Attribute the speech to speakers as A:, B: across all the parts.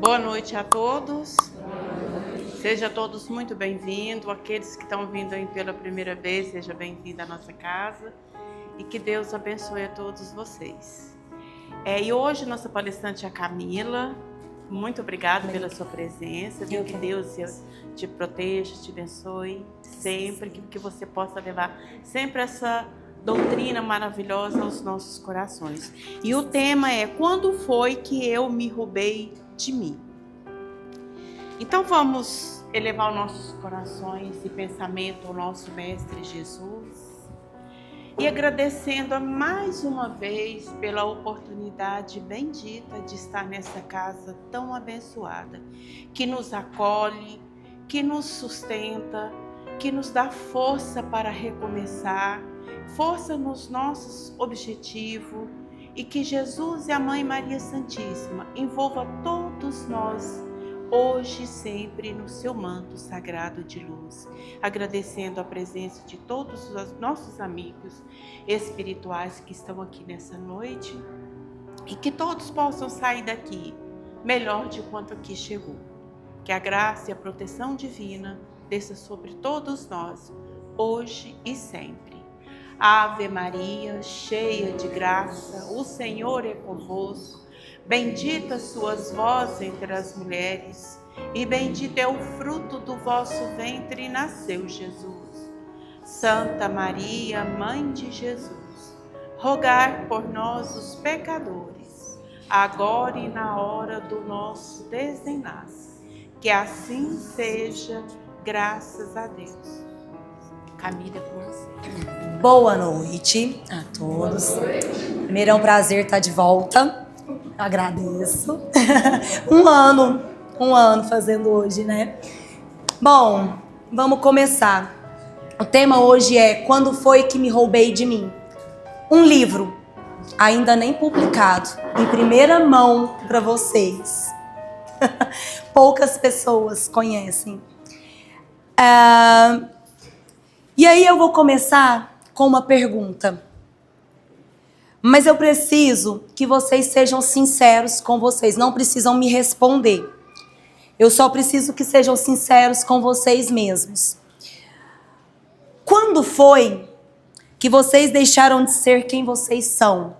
A: Boa noite a todos. Sejam todos muito bem-vindos. Aqueles que estão vindo aí pela primeira vez, seja bem-vindo à nossa casa. E que Deus abençoe a todos vocês. E hoje nossa palestrante é a Camila. Muito obrigada pela sua presença. Que Deus te proteja, te abençoe sempre. Que você possa levar sempre essa doutrina maravilhosa aos nossos corações. E o tema é: quando foi que eu me roubei de mim? Então vamos elevar os nossos corações e pensamento ao nosso Mestre Jesus e agradecendo mais uma vez pela oportunidade bendita de estar nessa casa tão abençoada, que nos acolhe, que nos sustenta, que nos dá força para recomeçar, força nos nossos objetivos, e que Jesus e a Mãe Maria Santíssima envolva todos nós hoje e sempre no seu manto sagrado de luz, agradecendo a presença de todos os nossos amigos espirituais que estão aqui nessa noite, e que todos possam sair daqui melhor de quanto aqui chegou. Que a graça e a proteção divina desça sobre todos nós, hoje e sempre. Ave Maria, cheia de graça, o Senhor é convosco. Bendita sois vós entre as mulheres, e bendito é o fruto do vosso ventre, nasceu Jesus. Santa Maria, Mãe de Jesus, rogai por nós, os pecadores, agora e na hora do nosso desenlace. Que assim seja, graças a Deus. Camila, é com você.
B: Boa noite a todos. Primeiro é um prazer estar de volta. Agradeço. Um ano fazendo hoje, né? Bom, vamos começar. O tema hoje é: quando foi que me roubei de mim? Um livro, ainda nem publicado, em primeira mão para vocês. Poucas pessoas conhecem. E aí eu vou começar com uma pergunta. Mas eu preciso que vocês sejam sinceros com vocês. Não precisam me responder. Eu só preciso que sejam sinceros com vocês mesmos. Quando foi que vocês deixaram de ser quem vocês são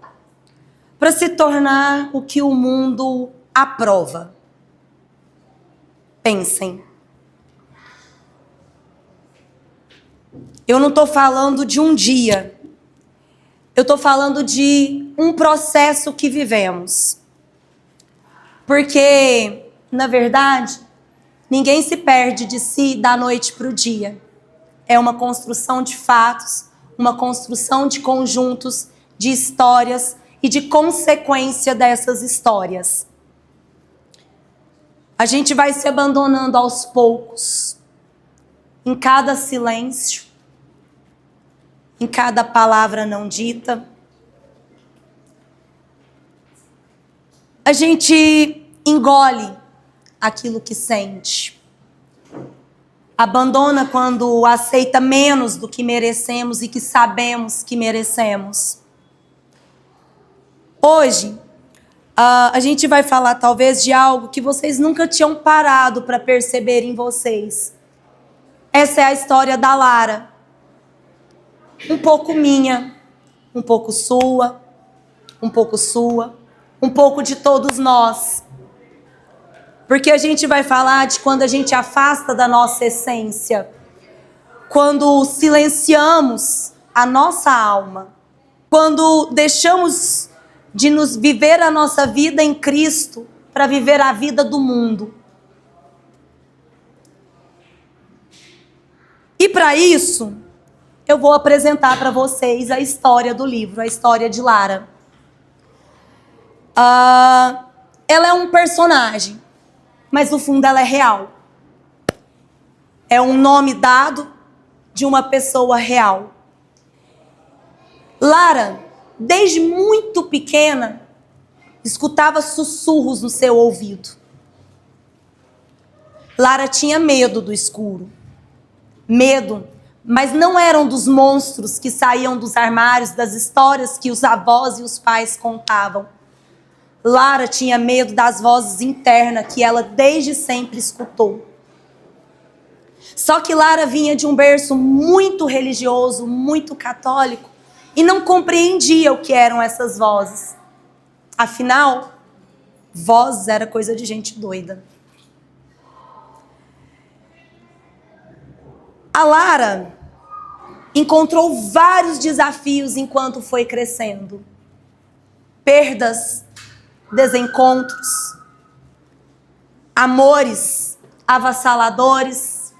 B: para se tornar o que o mundo aprova? Pensem. Eu não estou falando de um dia. Eu estou falando de um processo que vivemos. Porque, na verdade, ninguém se perde de si da noite para o dia. É uma construção de fatos, uma construção de conjuntos, de histórias e de consequência dessas histórias. A gente vai se abandonando aos poucos, em cada silêncio, em cada palavra não dita. A gente engole aquilo que sente. Abandona quando aceita menos do que merecemos e que sabemos que merecemos. Hoje, a gente vai falar talvez de algo que vocês nunca tinham parado para perceber em vocês. Essa é a história da Lara. Um pouco minha, um pouco sua, um pouco de todos nós. Porque a gente vai falar de quando a gente afasta da nossa essência, quando silenciamos a nossa alma, quando deixamos de nos viver a nossa vida em Cristo para viver a vida do mundo. E para isso, eu vou apresentar para vocês a história do livro, a história de Lara. Ela é um personagem, mas no fundo ela é real. É um nome dado de uma pessoa real. Lara, desde muito pequena, escutava sussurros no seu ouvido. Lara tinha medo do escuro. Medo, mas não eram dos monstros que saíam dos armários, das histórias que os avós e os pais contavam. Lara tinha medo das vozes internas que ela desde sempre escutou. Só que Lara vinha de um berço muito religioso, muito católico, e não compreendia o que eram essas vozes. Afinal, vozes era coisa de gente doida. A Lara encontrou vários desafios enquanto foi crescendo. Perdas, desencontros, amores avassaladores,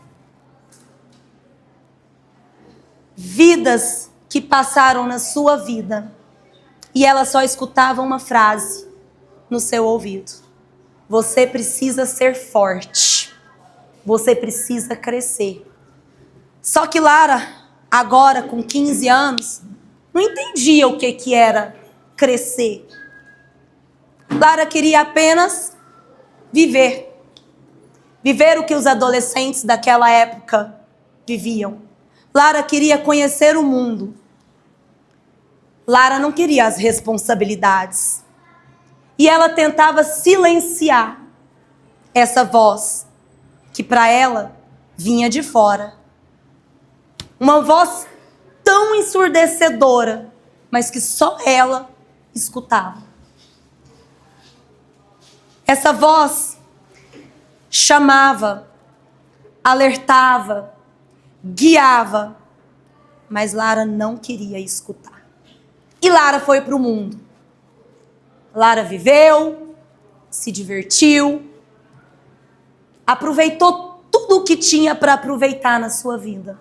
B: vidas que passaram na sua vida e ela só escutava uma frase no seu ouvido: você precisa ser forte, você precisa crescer. Só que Lara, agora com 15 anos, não entendia o que era crescer. Lara queria apenas viver. Viver o que os adolescentes daquela época viviam. Lara queria conhecer o mundo. Lara não queria as responsabilidades. E ela tentava silenciar essa voz que para ela vinha de fora. Uma voz tão ensurdecedora, mas que só ela escutava. Essa voz chamava, alertava, guiava, mas Lara não queria escutar. E Lara foi para o mundo. Lara viveu, se divertiu, aproveitou tudo o que tinha para aproveitar na sua vida.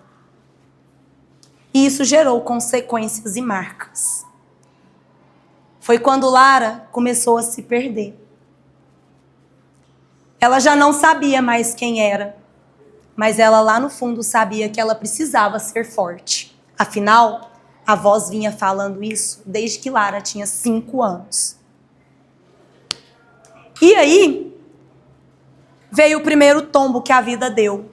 B: E isso gerou consequências e marcas. Foi quando Lara começou a se perder. Ela já não sabia mais quem era, mas ela lá no fundo sabia que ela precisava ser forte. Afinal, a voz vinha falando isso desde que Lara tinha 5 anos. E aí, veio o primeiro tombo que a vida deu.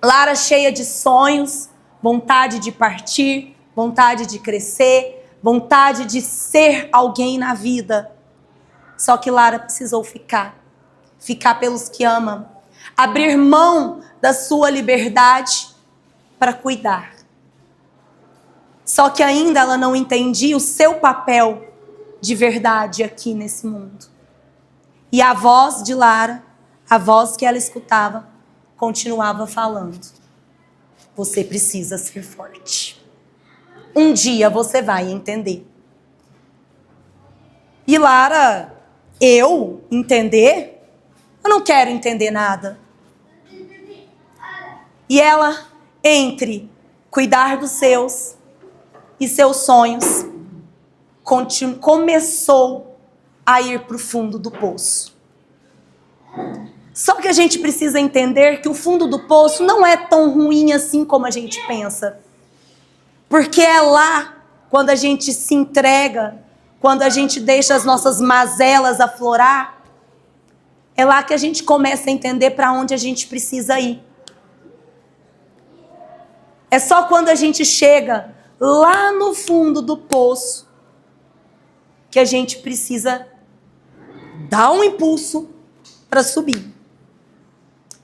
B: Lara cheia de sonhos, vontade de partir, vontade de crescer, vontade de ser alguém na vida. Só que Lara precisou ficar pelos que ama, abrir mão da sua liberdade para cuidar. Só que ainda ela não entendia o seu papel de verdade aqui nesse mundo. E a voz de Lara, a voz que ela escutava, continuava falando: você precisa ser forte. Um dia você vai entender. E Lara, eu entender? Eu não quero entender nada. E ela, entre cuidar dos seus e seus sonhos, começou a ir para o fundo do poço. Só que a gente precisa entender que o fundo do poço não é tão ruim assim como a gente pensa. Porque é lá, quando a gente se entrega, quando a gente deixa as nossas mazelas aflorar, é lá que a gente começa a entender para onde a gente precisa ir. É só quando a gente chega lá no fundo do poço que a gente precisa dar um impulso para subir.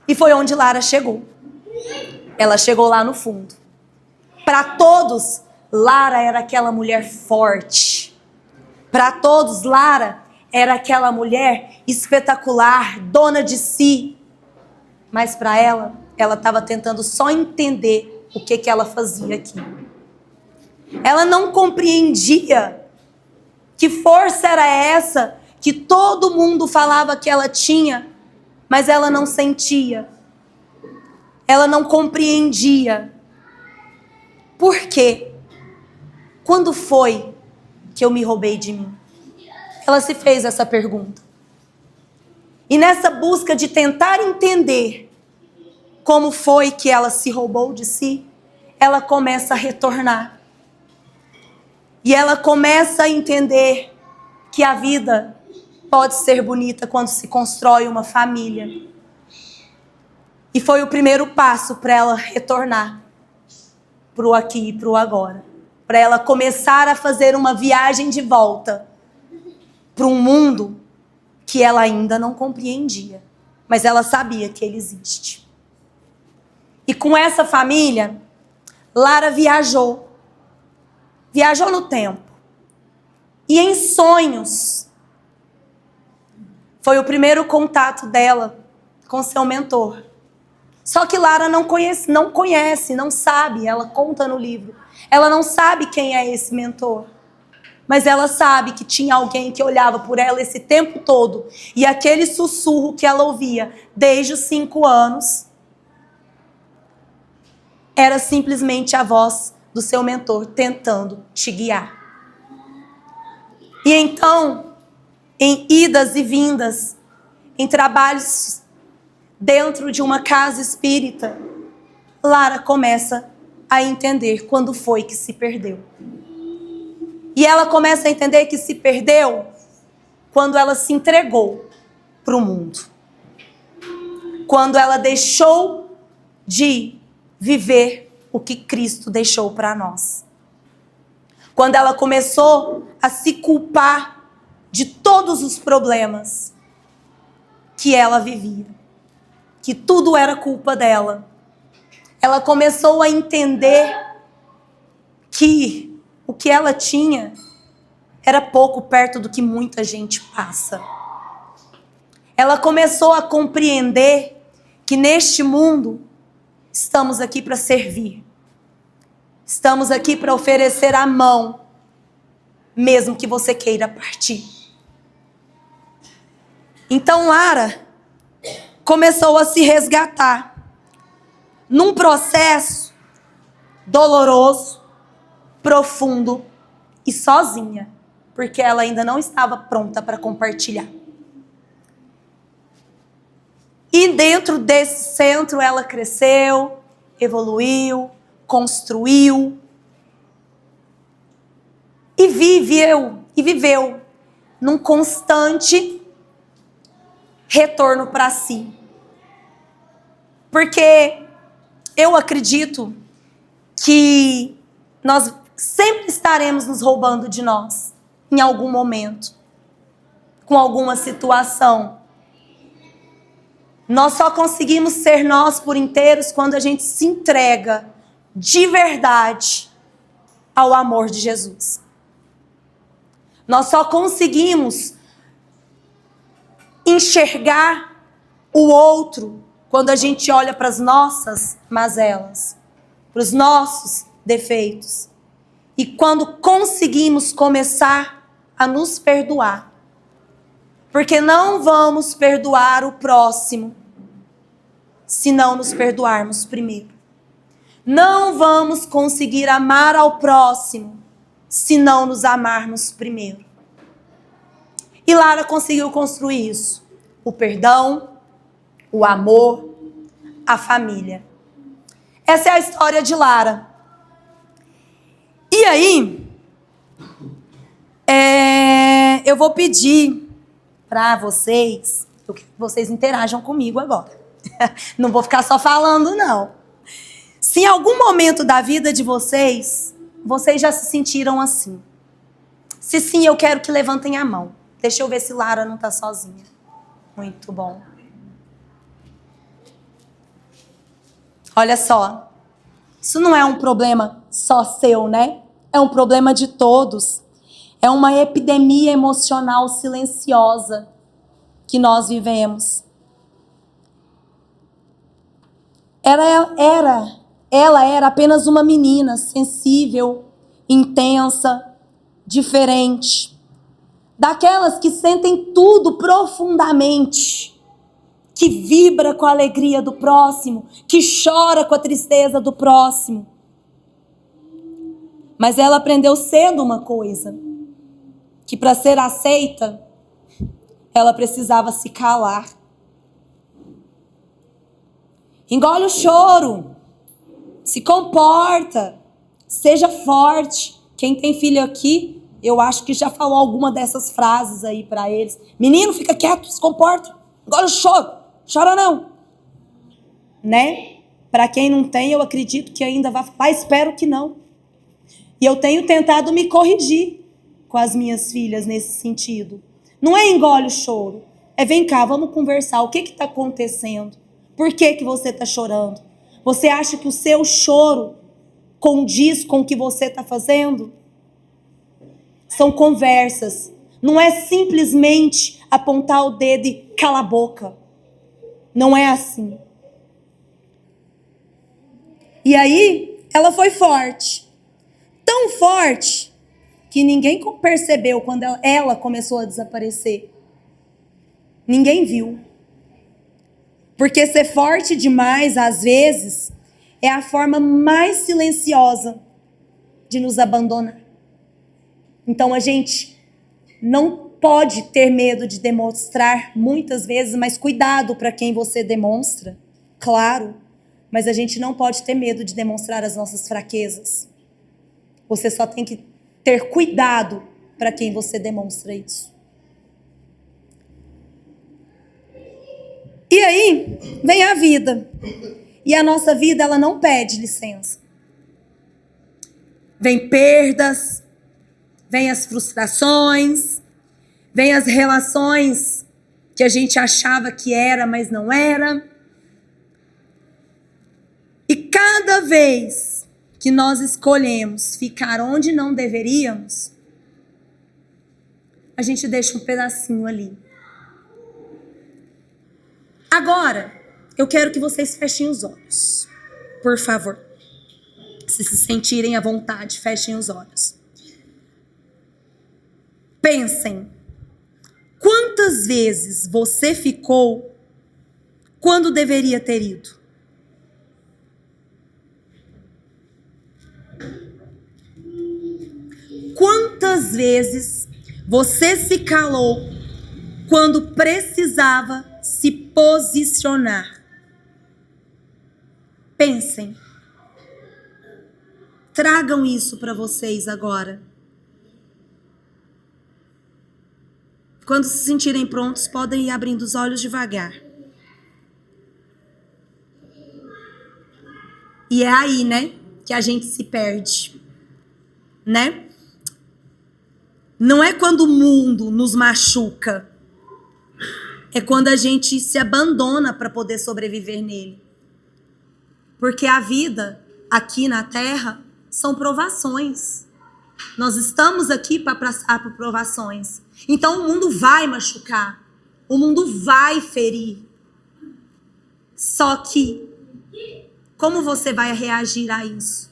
B: E foi onde Lara chegou. Ela chegou lá no fundo. Para todos, Lara era aquela mulher forte. Para todos, Lara era aquela mulher espetacular, dona de si. Mas para ela estava tentando só entender o que ela fazia aqui. Ela não compreendia que força era essa que todo mundo falava que ela tinha, mas ela não sentia. Ela não compreendia. Por quê? Quando foi que eu me roubei de mim? Ela se fez essa pergunta. E nessa busca de tentar entender como foi que ela se roubou de si, ela começa a retornar. E ela começa a entender que a vida pode ser bonita quando se constrói uma família. E foi o primeiro passo para ela retornar para o aqui e para o agora. Para ela começar a fazer uma viagem de volta. para um mundo que ela ainda não compreendia, mas ela sabia que ele existe. E com essa família, Lara viajou no tempo. E em sonhos, foi o primeiro contato dela com seu mentor. Só que Lara não conhece, não sabe, ela conta no livro. Ela não sabe quem é esse mentor. Mas ela sabe que tinha alguém que olhava por ela esse tempo todo. E aquele sussurro que ela ouvia desde os 5 anos era simplesmente a voz do seu mentor tentando te guiar. E então, em idas e vindas, em trabalhos dentro de uma casa espírita, Lara começa a entender quando foi que se perdeu. E ela começa a entender que se perdeu quando ela se entregou para o mundo. Quando ela deixou de viver o que Cristo deixou para nós. Quando ela começou a se culpar de todos os problemas que ela vivia. Que tudo era culpa dela. Ela começou a entender que o que ela tinha era pouco perto do que muita gente passa. Ela começou a compreender que neste mundo estamos aqui para servir. Estamos aqui para oferecer a mão, mesmo que você queira partir. Então Lara começou a se resgatar num processo doloroso, profundo e sozinha, porque ela ainda não estava pronta para compartilhar. E dentro desse centro ela cresceu, evoluiu, construiu e viveu num constante retorno para si. Porque eu acredito que nós sempre estaremos nos roubando de nós, em algum momento, com alguma situação. Nós só conseguimos ser nós por inteiros quando a gente se entrega de verdade ao amor de Jesus. Nós só conseguimos enxergar o outro quando a gente olha para as nossas mazelas, para os nossos defeitos. E quando conseguimos começar a nos perdoar. Porque não vamos perdoar o próximo se não nos perdoarmos primeiro. Não vamos conseguir amar ao próximo se não nos amarmos primeiro. E Lara conseguiu construir isso. O perdão, o amor, a família. Essa é a história de Lara. E aí, eu vou pedir para vocês, eu quero que vocês interajam comigo agora. Não vou ficar só falando, não. Se em algum momento da vida de vocês já se sentiram assim. Se sim, eu quero que levantem a mão. Deixa eu ver se Lara não está sozinha. Muito bom. Olha só. Isso não é um problema só seu, né? É um problema de todos. É uma epidemia emocional silenciosa que nós vivemos. Ela era apenas uma menina sensível, intensa, diferente. Daquelas que sentem tudo profundamente. Que vibra com a alegria do próximo, que chora com a tristeza do próximo. Mas ela aprendeu cedo uma coisa, que para ser aceita, ela precisava se calar. Engole o choro, se comporta, seja forte. Quem tem filho aqui, eu acho que já falou alguma dessas frases aí para eles. Menino, fica quieto, se comporta, engole o choro, chora não. Né? Para quem não tem, eu acredito que ainda vai falar, espero que não. E eu tenho tentado me corrigir com as minhas filhas nesse sentido. Não é engole o choro. É vem cá, vamos conversar. O que está acontecendo? Por que você está chorando? Você acha que o seu choro condiz com o que você está fazendo? São conversas. Não é simplesmente apontar o dedo e cala a boca. Não é assim. E aí, ela foi forte. Tão forte que ninguém percebeu quando ela começou a desaparecer. Ninguém viu. Porque ser forte demais, às vezes, é a forma mais silenciosa de nos abandonar. Então a gente não pode ter medo de demonstrar muitas vezes, mas cuidado para quem você demonstra, claro. Mas a gente não pode ter medo de demonstrar as nossas fraquezas. Você só tem que ter cuidado para quem você demonstra isso. E aí, vem a vida. E a nossa vida, ela não pede licença. Vem perdas, vem as frustrações, vem as relações que a gente achava que era, mas não era. E cada vez que nós escolhemos ficar onde não deveríamos, a gente deixa um pedacinho ali. Agora, eu quero que vocês fechem os olhos. Por favor. Se sentirem à vontade, fechem os olhos. Pensem. Quantas vezes você ficou quando deveria ter ido? Quantas vezes você se calou quando precisava se posicionar? Pensem. Tragam isso para vocês agora. Quando se sentirem prontos, podem ir abrindo os olhos devagar. E é aí, né, que a gente se perde, né? Não é quando o mundo nos machuca. É quando a gente se abandona para poder sobreviver nele. Porque a vida aqui na Terra são provações. Nós estamos aqui para passar por provações. Então o mundo vai machucar. O mundo vai ferir. Só que, como você vai reagir a isso?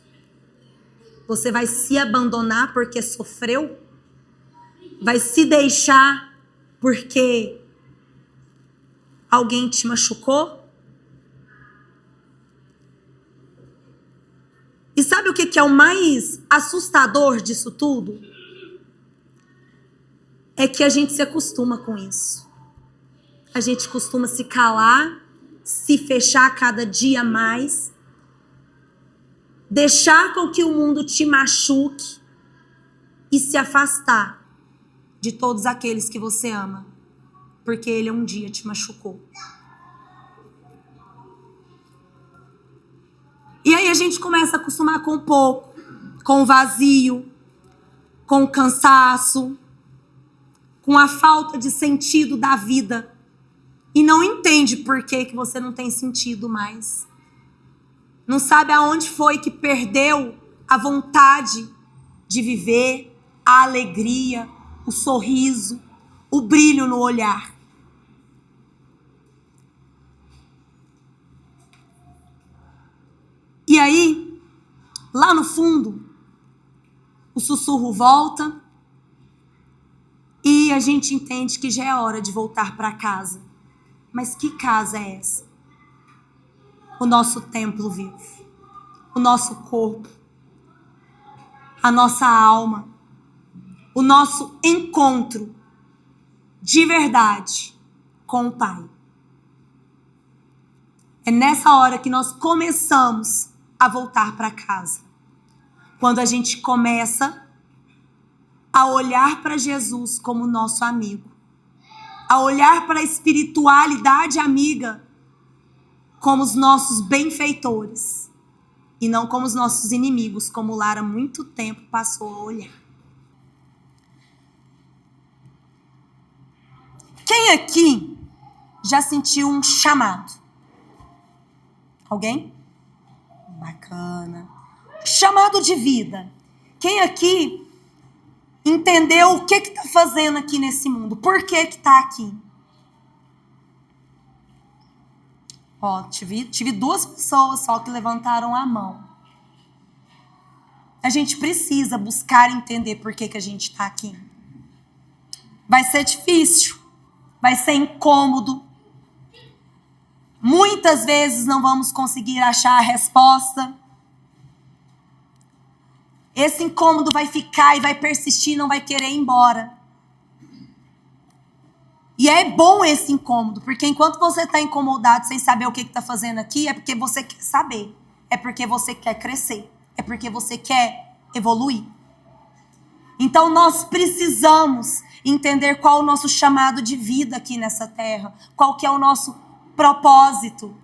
B: Você vai se abandonar porque sofreu? Vai se deixar porque alguém te machucou? E sabe o que é o mais assustador disso tudo? É que a gente se acostuma com isso. A gente costuma se calar, se fechar cada dia mais, deixar com que o mundo te machuque e se afastar de todos aqueles que você ama, porque ele um dia te machucou. E aí a gente começa a acostumar com o pouco, com o vazio, com o cansaço, com a falta de sentido da vida. E não entende por que você não tem sentido mais. Não sabe aonde foi que perdeu a vontade de viver, a alegria, o sorriso, o brilho no olhar. E aí, lá no fundo, o sussurro volta e a gente entende que já é hora de voltar para casa. Mas que casa é essa? O nosso templo vivo, o nosso corpo, a nossa alma, o nosso encontro de verdade com o Pai. É nessa hora que nós começamos a voltar para casa. Quando a gente começa a olhar para Jesus como nosso amigo, a olhar para a espiritualidade amiga como os nossos benfeitores e não como os nossos inimigos, como Lara há muito tempo passou a olhar. Quem aqui já sentiu um chamado? Alguém? Bacana. Chamado de vida. Quem aqui entendeu o que está fazendo aqui nesse mundo? Por que está aqui? Ó, tive 2 pessoas só que levantaram a mão. A gente precisa buscar entender por que a gente está aqui. Vai ser difícil, vai ser incômodo. Muitas vezes não vamos conseguir achar a resposta. Esse incômodo vai ficar e vai persistir, não vai querer ir embora. E é bom esse incômodo, porque enquanto você está incomodado sem saber o que está fazendo aqui, é porque você quer saber, é porque você quer crescer, é porque você quer evoluir. Então nós precisamos entender qual é o nosso chamado de vida aqui nessa terra, qual que é o nosso propósito.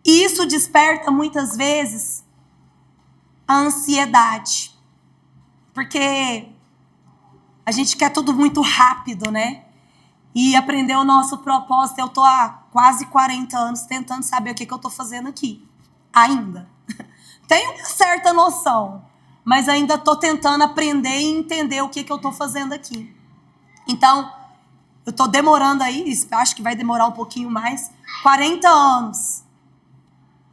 B: E isso desperta muitas vezes a ansiedade, porque a gente quer tudo muito rápido, né? E aprender o nosso propósito. Eu tô há quase 40 anos tentando saber o que eu tô fazendo aqui. Ainda. Tenho uma certa noção, mas ainda tô tentando aprender e entender o que eu tô fazendo aqui. Então, eu tô demorando aí, acho que vai demorar um pouquinho mais, 40 anos.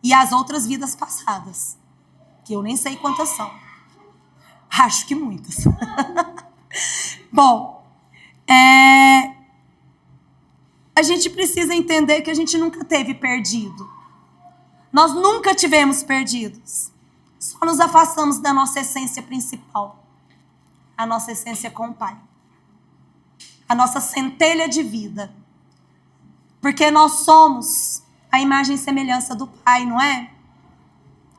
B: E as outras vidas passadas, que eu nem sei quantas são. Acho que muitas. Bom, a gente precisa entender que a gente nunca teve perdido. Nós nunca tivemos perdidos. Só nos afastamos da nossa essência principal. A nossa essência com o Pai. A nossa centelha de vida. Porque nós somos a imagem e semelhança do Pai, não é?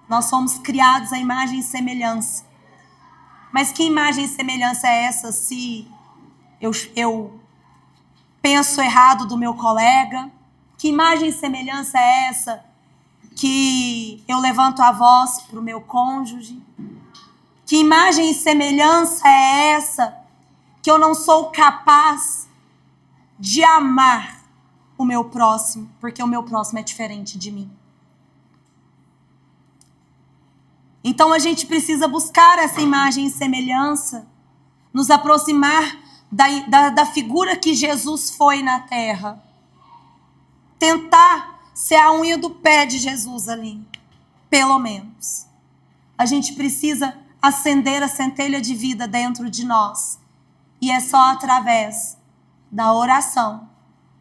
B: Nós somos criados à imagem e semelhança. Mas que imagem e semelhança é essa se eu penso errado do meu colega? Que imagem e semelhança é essa que eu levanto a voz para o meu cônjuge? Que imagem e semelhança é essa que eu não sou capaz de amar o meu próximo, porque o meu próximo é diferente de mim? Então a gente precisa buscar essa imagem e semelhança, nos aproximar da figura que Jesus foi na terra. Tentar ser a unha do pé de Jesus ali, pelo menos. A gente precisa acender a centelha de vida dentro de nós. E é só através da oração,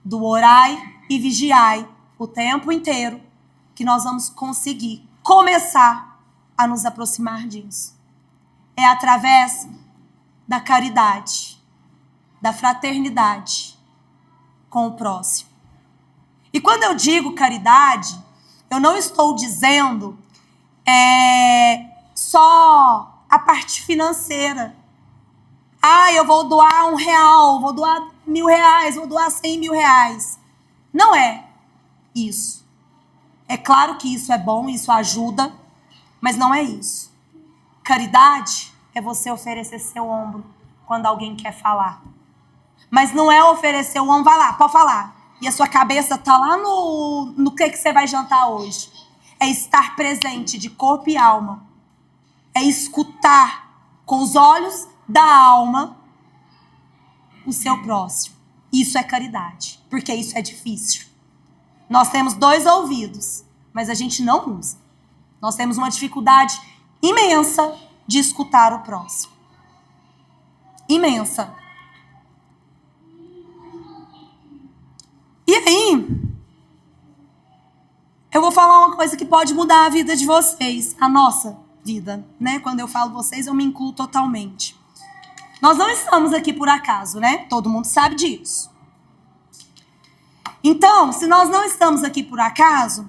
B: do orai e vigiai o tempo inteiro, que nós vamos conseguir começar a nos aproximar disso. É através da caridade, da fraternidade com o próximo. E quando eu digo caridade, eu não estou dizendo só a parte financeira. Eu vou doar R$1, vou doar R$1.000, vou doar R$100.000. Não é isso. É claro que isso é bom, isso ajuda, mas não é isso. Caridade é você oferecer seu ombro quando alguém quer falar. Mas não é oferecer o ombro, vai lá, pode falar. E a sua cabeça tá lá no que você vai jantar hoje. É estar presente de corpo e alma. É escutar com os olhos da alma o seu próximo. Isso é caridade, porque isso é difícil. Nós temos 2 ouvidos, mas a gente não usa. Nós temos uma dificuldade imensa de escutar o próximo. Imensa. E aí, eu vou falar uma coisa que pode mudar a vida de vocês, a nossa vida, né? Quando eu falo vocês, eu me incluo totalmente. Nós não estamos aqui por acaso, né? Todo mundo sabe disso. Então, se nós não estamos aqui por acaso,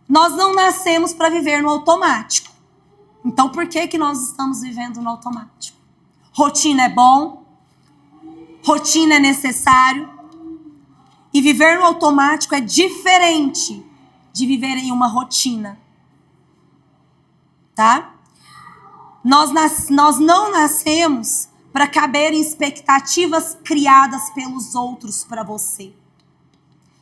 B: nós não nascemos para viver no automático. Então, por que nós estamos vivendo no automático? Rotina é bom, rotina é necessário, e viver no automático é diferente de viver em uma rotina. Tá? Nós não nascemos para caber em expectativas criadas pelos outros para você.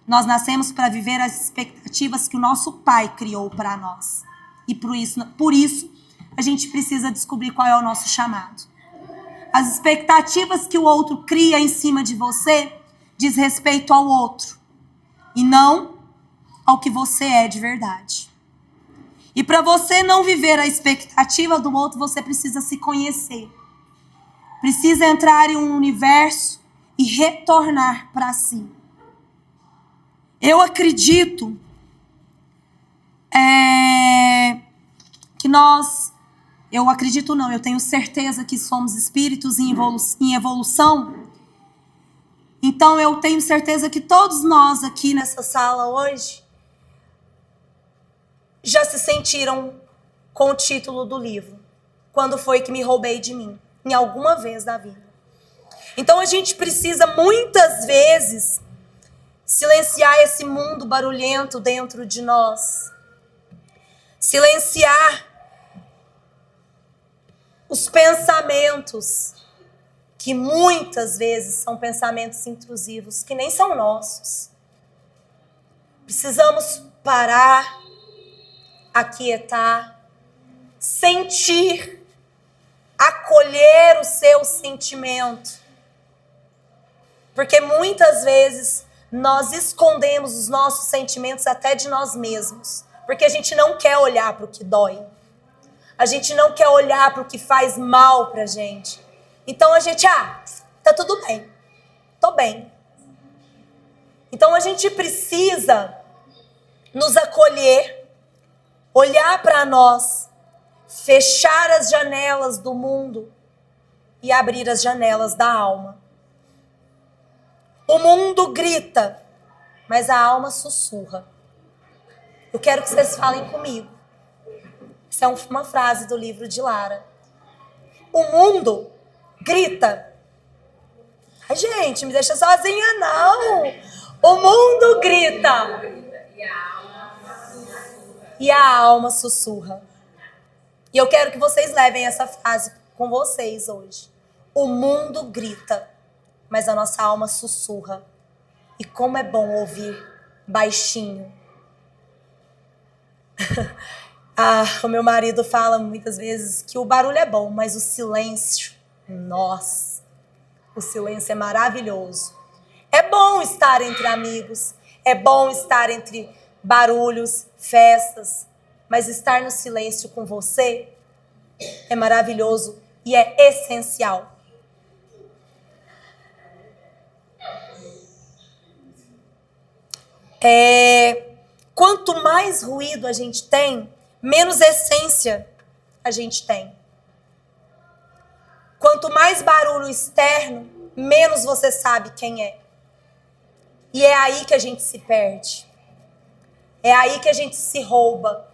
B: Nós nascemos para viver as expectativas que o nosso Pai criou para nós. E por isso, a gente precisa descobrir qual é o nosso chamado. As expectativas que o outro cria em cima de você diz respeito ao outro e não ao que você é de verdade. E para você não viver a expectativa do outro, você precisa se conhecer. Precisa entrar em um universo e retornar para si. Eu acredito eu tenho certeza que somos espíritos em evolução. Então eu tenho certeza que todos nós aqui nessa sala hoje já se sentiram com o título do livro. Quando foi que me roubei de mim? Em alguma vez da vida. Então a gente precisa muitas vezes silenciar esse mundo barulhento dentro de nós. Silenciar os pensamentos que muitas vezes são pensamentos intrusivos, que nem são nossos. Precisamos parar, aquietar, sentir, acolher o seu sentimento. Porque muitas vezes nós escondemos os nossos sentimentos até de nós mesmos. Porque a gente não quer olhar para o que dói. A gente não quer olhar para o que faz mal pra gente. Então a gente, tá tudo bem. Tô bem. Então a gente precisa nos acolher, olhar para nós, fechar as janelas do mundo e abrir as janelas da alma. O mundo grita, mas a alma sussurra. Eu quero que vocês falem comigo. Essa é uma frase do livro de Lara. O mundo grita. Ai, gente, me deixa sozinha, não. O mundo grita. E a alma sussurra. E eu quero que vocês levem essa frase com vocês hoje. O mundo grita, mas a nossa alma sussurra. E como é bom ouvir baixinho. O meu marido fala muitas vezes que o barulho é bom, mas o silêncio, nossa, o silêncio é maravilhoso. É bom estar entre amigos, é bom estar entre barulhos, festas, mas estar no silêncio com você é maravilhoso e é essencial. Quanto mais ruído a gente tem, menos essência a gente tem. Quanto mais barulho externo, menos você sabe quem é. E é aí que a gente se perde. É aí que a gente se rouba.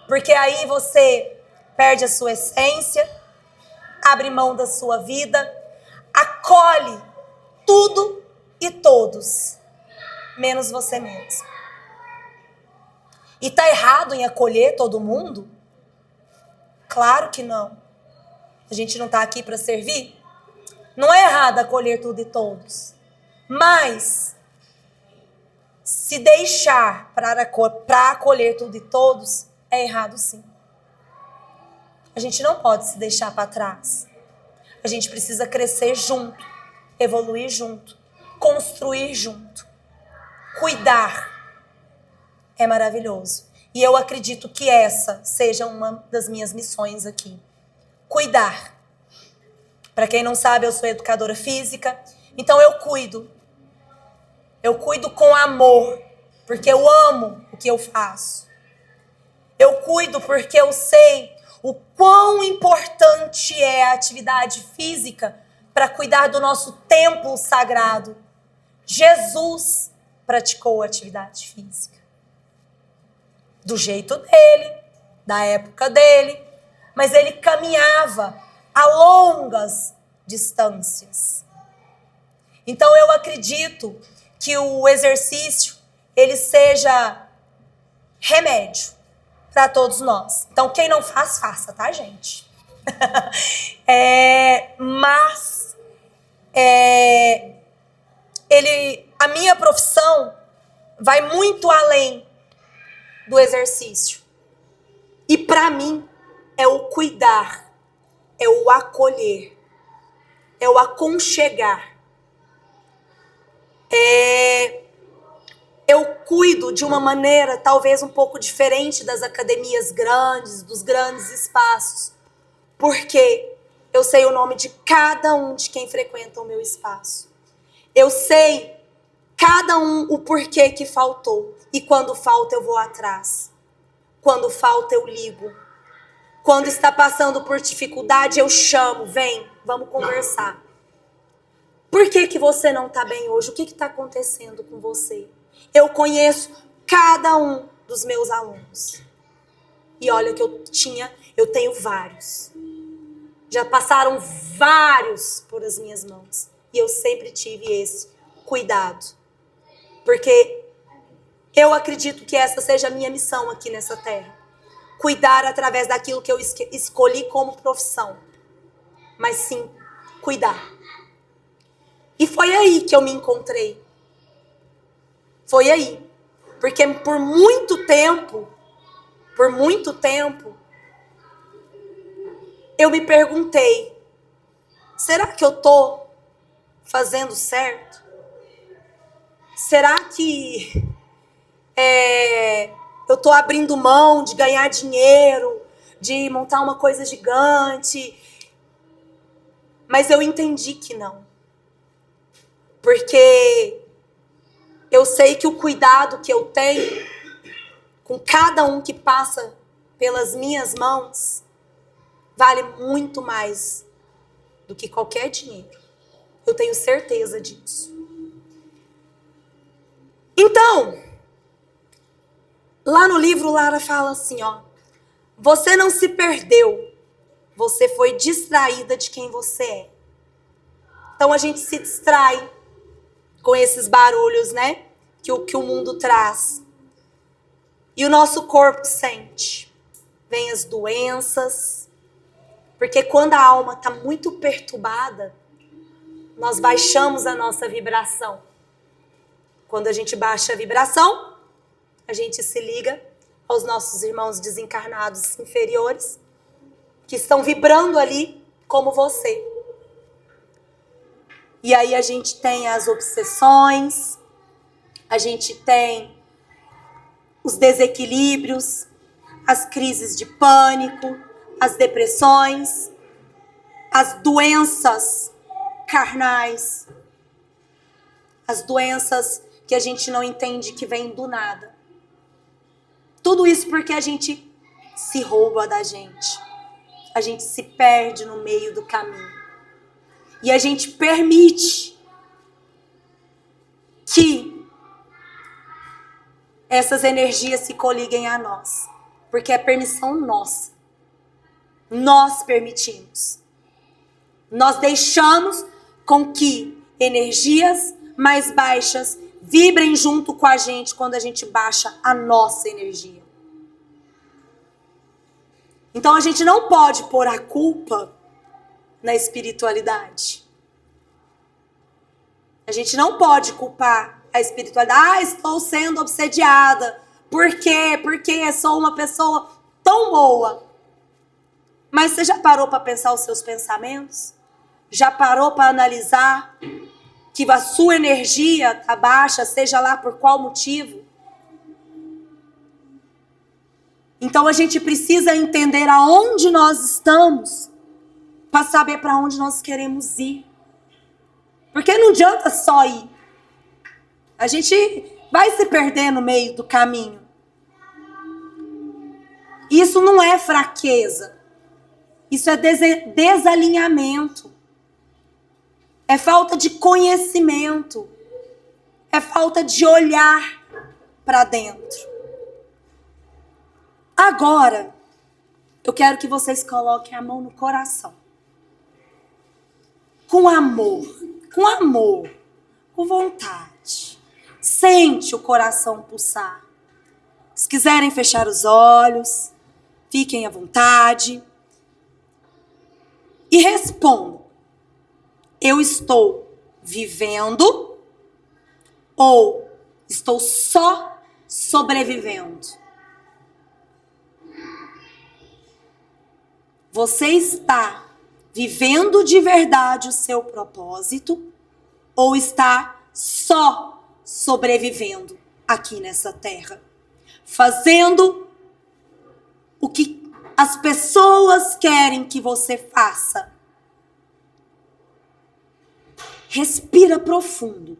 B: Porque aí você perde a sua essência, abre mão da sua vida, acolhe tudo e todos, menos você mesmo. E tá errado em acolher todo mundo? Claro que não. A gente não tá aqui para servir? Não é errado acolher tudo e todos. Mas se deixar para acolher tudo e todos é errado sim. A gente não pode se deixar para trás. A gente precisa crescer junto, evoluir junto, construir junto, cuidar. É maravilhoso. E eu acredito que essa seja uma das minhas missões aqui. Cuidar. Para quem não sabe, eu sou educadora física. Então eu cuido. Eu cuido com amor. Porque eu amo o que eu faço. Eu cuido porque eu sei o quão importante é a atividade física para cuidar do nosso templo sagrado. Jesus praticou atividade física. Do jeito dele, da época dele, mas ele caminhava a longas distâncias. Então eu acredito que o exercício ele seja remédio para todos nós. Então quem não faz, faça, tá, gente? Mas vai muito além do exercício. E para mim é o cuidar, é o acolher, é o aconchegar. Eu cuido de uma maneira talvez um pouco diferente das academias grandes, dos grandes espaços, porque eu sei o nome de cada um de quem frequenta o meu espaço. Eu sei cada um o porquê que faltou. E quando falta, eu vou atrás. Quando falta, eu ligo. Quando está passando por dificuldade, eu chamo. Vem, vamos conversar. Por que você não está bem hoje? O que está acontecendo com você? Eu conheço cada um dos meus alunos. E olha que eu tenho vários. Já passaram vários por as minhas mãos. E eu sempre tive esse cuidado. Porque eu acredito que essa seja a minha missão aqui nessa terra. Cuidar através daquilo que eu escolhi como profissão. Mas sim, cuidar. E foi aí que eu me encontrei. Foi aí. Porque por muito tempo, eu me perguntei, será que eu tô fazendo certo? Será que eu tô abrindo mão de ganhar dinheiro, de montar uma coisa gigante? Mas eu entendi que não. Porque eu sei que o cuidado que eu tenho com cada um que passa pelas minhas mãos vale muito mais do que qualquer dinheiro. Eu tenho certeza disso. Então, lá no livro, Lara fala assim, ó. Você não se perdeu. Você foi distraída de quem você é. Então a gente se distrai com esses barulhos, né? Que o mundo traz. E o nosso corpo sente. Vem as doenças. Porque quando a alma está muito perturbada, nós baixamos a nossa vibração. Quando a gente baixa a vibração, a gente se liga aos nossos irmãos desencarnados inferiores, que estão vibrando ali como você. E aí a gente tem as obsessões, a gente tem os desequilíbrios, as crises de pânico, as depressões, as doenças carnais, as doenças que a gente não entende que vêm do nada. Tudo isso porque a gente se rouba da gente. A gente se perde no meio do caminho. E a gente permite que essas energias se coliguem a nós. Porque é permissão nossa. Nós permitimos. Nós deixamos com que energias mais baixas vibrem junto com a gente quando a gente baixa a nossa energia. Então a gente não pode pôr a culpa na espiritualidade. A gente não pode culpar a espiritualidade. Estou sendo obsediada. Por quê? Porque sou uma pessoa tão boa. Mas você já parou para pensar os seus pensamentos? Já parou para analisar que a sua energia está baixa, seja lá por qual motivo? Então a gente precisa entender aonde nós estamos para saber para onde nós queremos ir. Porque não adianta só ir. A gente vai se perder no meio do caminho. Isso não é fraqueza. Isso é desalinhamento. É falta de conhecimento. É falta de olhar para dentro. Agora, eu quero que vocês coloquem a mão no coração. Com amor, com vontade. Sente o coração pulsar. Se quiserem fechar os olhos, fiquem à vontade. E respondam. Eu estou vivendo ou Estou só sobrevivendo. Você está vivendo de verdade o seu propósito ou está só sobrevivendo aqui nessa terra? Fazendo o que as pessoas querem que você faça. Respira profundo.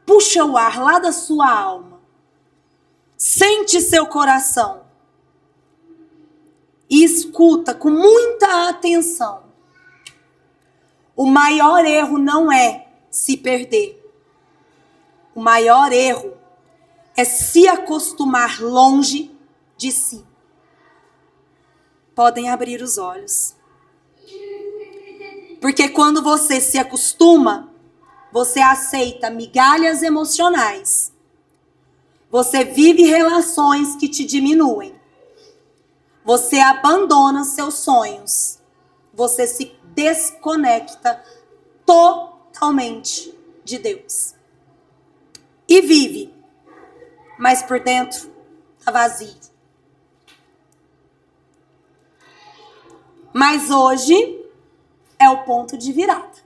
B: Puxa o ar lá da sua alma. Sente seu coração. E escuta com muita atenção. O maior erro não é se perder. O maior erro é se acostumar longe de si. Podem abrir os olhos. Porque quando você se acostuma, você aceita migalhas emocionais. Você vive relações que te diminuem. Você abandona seus sonhos. Você se desconecta totalmente de Deus. E vive, mas por dentro está vazio. Mas hoje é o ponto de virada.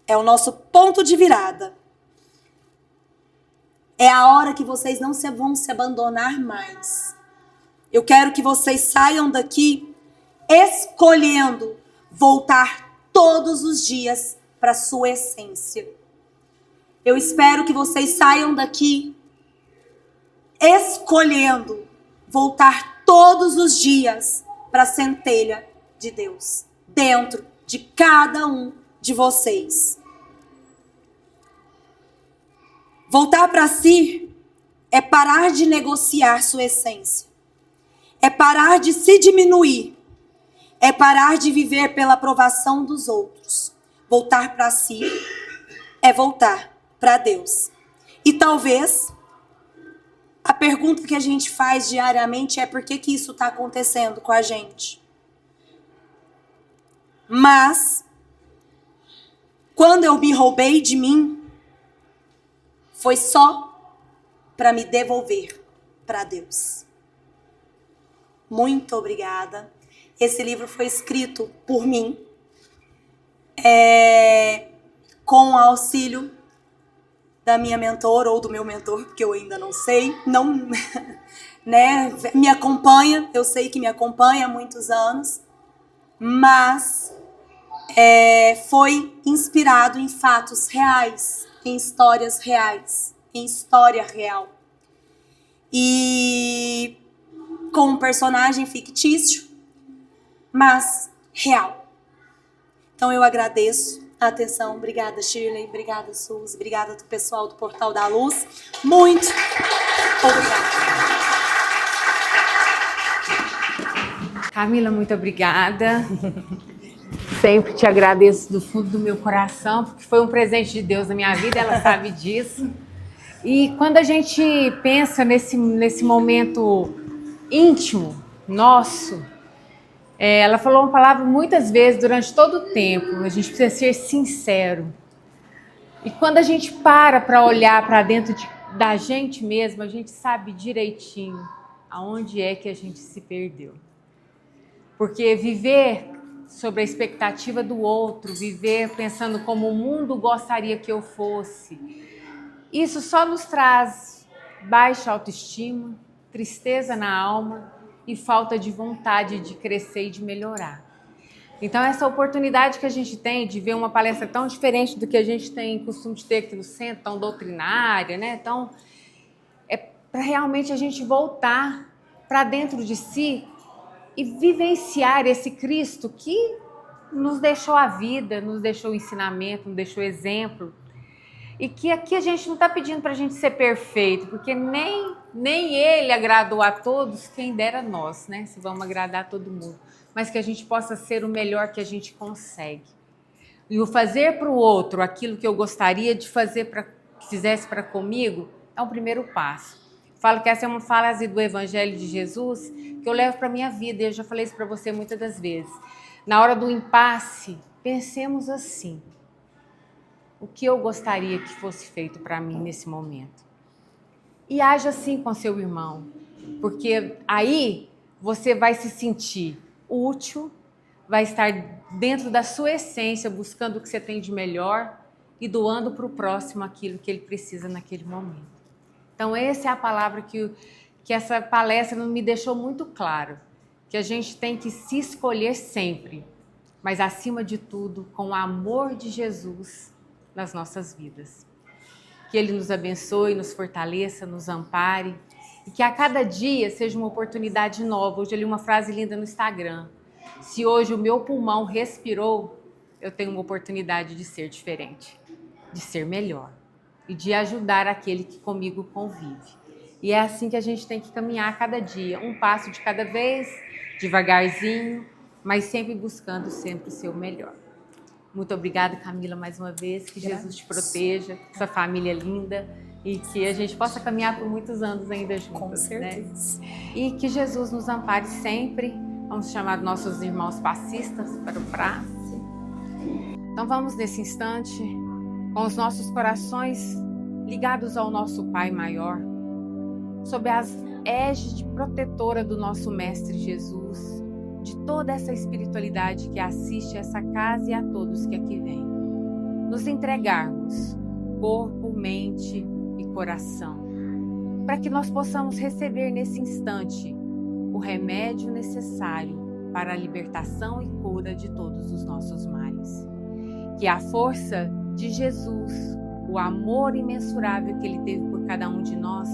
B: É o nosso ponto de virada. É a hora que vocês não vão se abandonar mais. Eu quero que vocês saiam daqui escolhendo voltar todos os dias para a sua essência. Eu espero que vocês saiam daqui escolhendo voltar todos os dias para a centelha de Deus, dentro de cada um de vocês. Voltar para si é parar de negociar sua essência. É parar de se diminuir. É parar de viver pela aprovação dos outros. Voltar para si é voltar para Deus. E talvez a pergunta que a gente faz diariamente é por que isso está acontecendo com a gente. Mas, quando eu me roubei de mim, foi só para me devolver para Deus. Muito obrigada. Esse livro foi escrito por mim, com o auxílio da minha mentora ou do meu mentor, porque eu ainda não sei, não, né, me acompanha, eu sei que me acompanha há muitos anos, mas foi inspirado em fatos reais, em histórias reais, em história real. E com um personagem fictício, mas real. Então eu agradeço a atenção. Obrigada, Shirley. Obrigada, Suzy. Obrigada do pessoal do Portal da Luz. Muito obrigada.
C: Camila, muito obrigada. Sempre te agradeço do fundo do meu coração, porque foi um presente de Deus na minha vida, ela sabe disso. E quando a gente pensa nesse momento íntimo, nosso, ela falou uma palavra muitas vezes durante todo o tempo, a gente precisa ser sincero. E quando a gente para olhar para dentro da gente mesmo, a gente sabe direitinho aonde é que a gente se perdeu. Porque viver sobre a expectativa do outro, viver pensando como o mundo gostaria que eu fosse, isso só nos traz baixa autoestima, tristeza na alma e falta de vontade de crescer e de melhorar. Então, essa oportunidade que a gente tem de ver uma palestra tão diferente do que a gente tem costume de ter aqui no centro, tão doutrinária, né? Então, é para realmente a gente voltar para dentro de si e vivenciar esse Cristo que nos deixou a vida, nos deixou o ensinamento, nos deixou exemplo. E que aqui a gente não está pedindo para a gente ser perfeito, porque nem Ele agradou a todos, quem dera nós, né? Se vamos agradar a todo mundo. Mas que a gente possa ser o melhor que a gente consegue. E o fazer para o outro aquilo que eu gostaria de fazer que fizesse para comigo é o primeiro passo. Falo que essa é uma frase do Evangelho de Jesus que eu levo para a minha vida, e eu já falei isso para você muitas das vezes. Na hora do impasse, pensemos assim: o que eu gostaria que fosse feito para mim nesse momento? E age assim com seu irmão, porque aí você vai se sentir útil, vai estar dentro da sua essência, buscando o que você tem de melhor e doando para o próximo aquilo que ele precisa naquele momento. Então, essa é a palavra que essa palestra me deixou muito claro, que a gente tem que se escolher sempre, mas acima de tudo, com o amor de Jesus nas nossas vidas. Que Ele nos abençoe, nos fortaleça, nos ampare e que a cada dia seja uma oportunidade nova. Hoje eu li uma frase linda no Instagram. Se hoje o meu pulmão respirou, eu tenho uma oportunidade de ser diferente, de ser melhor e de ajudar aquele que comigo convive. E é assim que a gente tem que caminhar a cada dia, um passo de cada vez, devagarzinho, mas sempre buscando sempre o seu melhor. Muito obrigada, Camila, mais uma vez. Que Jesus te proteja, essa família linda, e que a gente possa caminhar por muitos anos ainda juntos.
B: Com certeza.
C: Né? E que Jesus nos ampare sempre. Vamos chamar nossos irmãos passistas para o praxe. Então vamos nesse instante, com os nossos corações ligados ao nosso Pai maior, sob as égides protetora do nosso Mestre Jesus, de toda essa espiritualidade que assiste essa casa e a todos que aqui vêm. Nos entregarmos corpo, mente e coração, para que nós possamos receber nesse instante o remédio necessário para a libertação e cura de todos os nossos males. Que a força de Jesus, o amor imensurável que Ele teve por cada um de nós,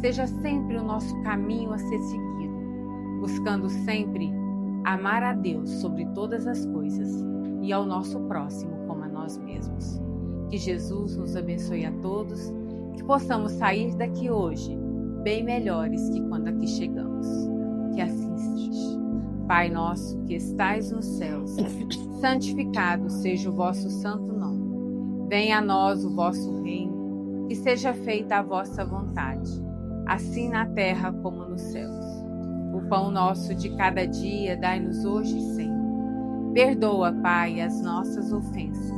C: seja sempre o nosso caminho a ser seguido, buscando sempre amar a Deus sobre todas as coisas e ao nosso próximo como a nós mesmos. Que Jesus nos abençoe a todos, que possamos sair daqui hoje bem melhores que quando aqui chegamos. Que assim seja. Pai nosso que estais nos céus, santificado seja o vosso santo nome. Venha a nós o vosso reino, e seja feita a vossa vontade, assim na terra como nos céus. O pão nosso de cada dia dai-nos hoje e sempre. Perdoa, Pai, as nossas ofensas,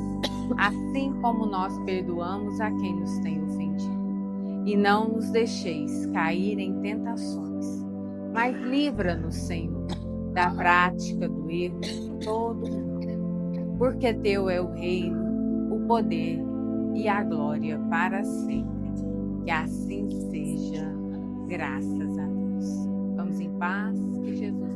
C: assim como nós perdoamos a quem nos tem ofendido. E não nos deixeis cair em tentações, mas livra-nos, Senhor, da prática do erro de todo mundo. Porque Teu é o reino, o poder e a glória para sempre. Que assim seja, graças a Deus. Vamos em paz, que Jesus